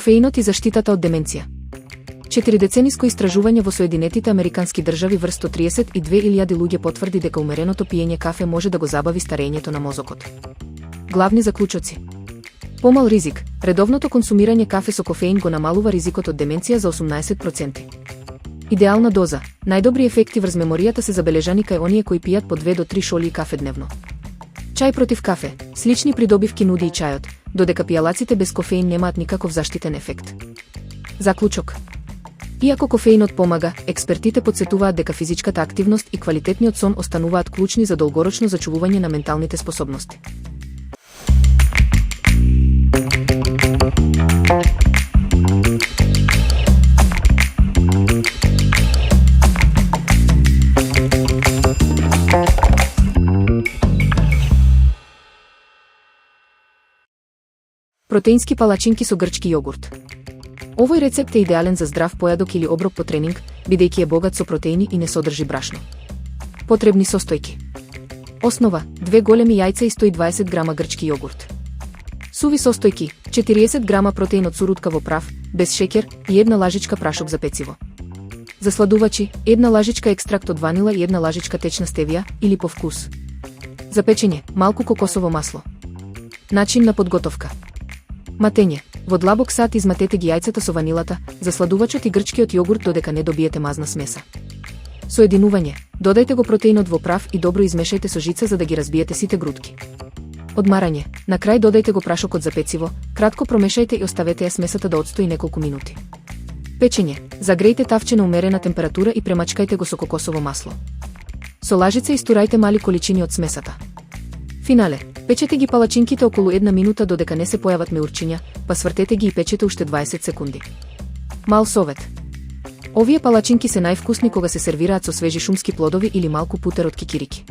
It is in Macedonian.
Кофеинот и заштитата од деменција. 4-децениско истражување во Соединетите Американски држави врз 132.000 луѓе потврди дека умереното пиење кафе може да го забави старењето на мозокот. Главни заклучоци. Помал ризик. Редовното консумирање кафе со кофеин го намалува ризикот од деменција за 18%. Идеална доза. Најдобри ефекти врз меморијата се забележани кај оние кои пијат по 2 до 3 шолии кафе дневно. Чај против кафе. Слични придобивки нуди и чајот, додека пијалаците без кофеин немаат никаков заштитен ефект. Заклучок. Иако кофеинот помага, експертите потсетуваат дека физичката активност и квалитетниот сон остануваат клучни за долгорочно зачувување на менталните способности. Протеински палачинки со грчки јогурт. Овој рецепт е идеален за здрав појадок или оброк по тренинг, бидејќи е богат со протеини и не содржи брашно. Потребни состојки. Основа: 2 големи јајца и 120 грама грчки јогурт. Суви состојки: 40 грама протеин од сурутка во прав, без шеќер и 1 лажичка прашок за пecivo. Засладувачи: 1 лажичка екстракт од ванила и 1 лажичка течна стевија или по вкус. За печење: малку кокосово масло. Начин на подготовка. Матење. Во длабок сат изматете ги јајцата со ванилата, засладувачот и грчкиот јогурт додека не добиете мазна смеса. Соединување. Додајте го протеинот во прав и добро измешајте со жица за да ги разбиете сите грудки. Одмарање. На крај додајте го прашокот за пecivo, кратко промешајте и оставете ја смесата да отстои неколку минути. Печење. Загрејте тавче на умерена температура и премачкајте го со кокосово масло. Со лажица истурајте мали количини од смесата. Финале. Печете ги палачинките околу 1 минута додека не се појават меурчиња, па свртете ги и печете уште 20 секунди. Мал совет. Овие палачинки се највкусни кога се сервираат со свежи шумски плодови или малку путер од кикирики.